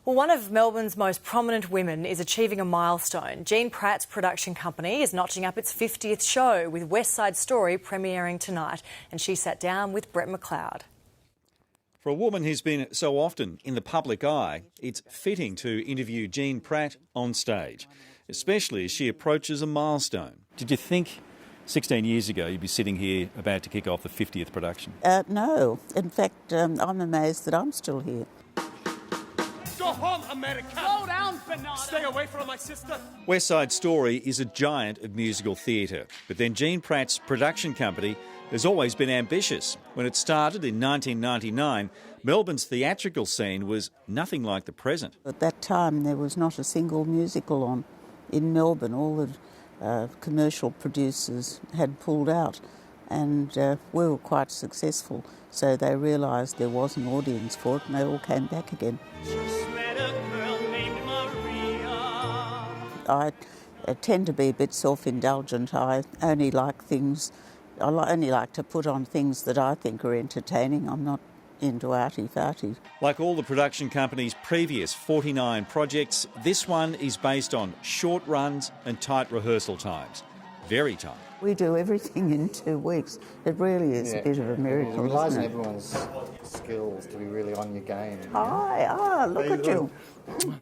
Well, one of Melbourne's most prominent women is achieving a milestone. Jeanne Pratt's production company is notching up its 50th show, with West Side Story premiering tonight, and she sat down with Brett McLeod. For a woman who's been so often in the public eye, it's fitting to interview Jeanne Pratt on stage, especially as she approaches a milestone. Did you think 16 years ago you'd be sitting here about to kick off the 50th production? No. In fact, I'm amazed that I'm still here. Go home, America! Slow down, Bernardo! Stay away from my sister! West Side Story is a giant of musical theatre, but then Jeanne Pratt's production company has always been ambitious. When it started in 1999, Melbourne's theatrical scene was nothing like the present. At that time, there was not a single musical on in Melbourne. All the commercial producers had pulled out, and we were quite successful. So they realised there was an audience for it, and they all came back again. I tend to be a bit self-indulgent. I only like to put on things that I think are entertaining. I'm not into arty-farty. Like all the production company's previous 49 projects, this one is based on short runs and tight rehearsal times. Very tight. We do everything in 2 weeks. It really is a bit of a miracle. It relies on everyone's skills to be really on your game. Look at you.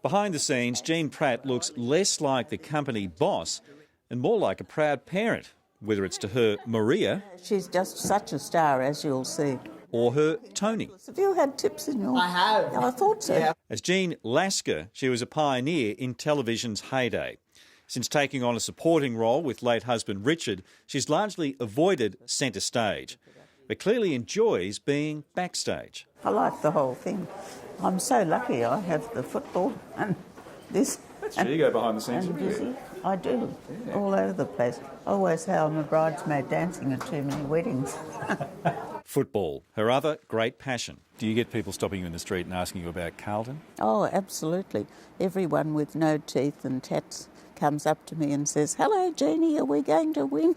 Behind the scenes, Jeanne Pratt looks less like the company boss and more like a proud parent, whether it's to her Maria. She's just such a star, as you'll see. Or her Tony. Have you had tips in your... I have. I thought so. Yeah. As Jean Lasker, she was a pioneer in television's heyday. Since taking on a supporting role with late husband Richard, she's largely avoided centre stage, but clearly enjoys being backstage. I like the whole thing. I'm so lucky I have the football and this. So you go behind the scenes. I do, all over the place. I always say I'm a bridesmaid dancing at too many weddings. Football, her other great passion. Do you get people stopping you in the street and asking you about Carlton? Oh, absolutely. Everyone with no teeth and tats comes up to me and says, "Hello, Jeannie, are we going to win?"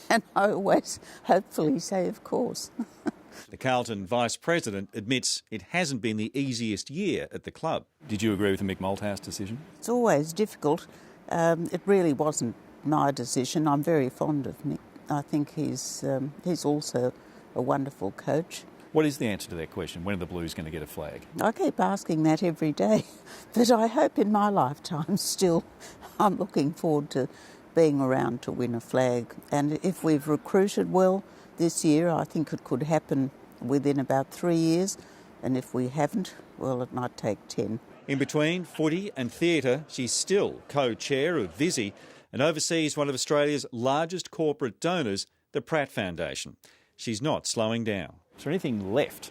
And I always hopefully say, "Of course." The Carlton Vice President admits it hasn't been the easiest year at the club. Did you agree with the Mick Malthouse decision? It's always difficult. It really wasn't my decision. I'm very fond of Mick. I think he's also a wonderful coach. What is the answer to that question? When are the Blues going to get a flag? I keep asking that every day, but I hope in my lifetime still I'm looking forward to being around to win a flag. And if we've recruited well this year, I think it could happen within about 3 years, and if we haven't, well, it might take 10. In between footy and theatre, she's still co-chair of Visy and oversees one of Australia's largest corporate donors, the Pratt Foundation. She's not slowing down. Is there anything left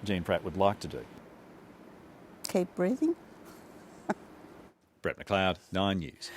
Jeanne Pratt would like to do? Keep breathing. Brett McLeod, 9 News.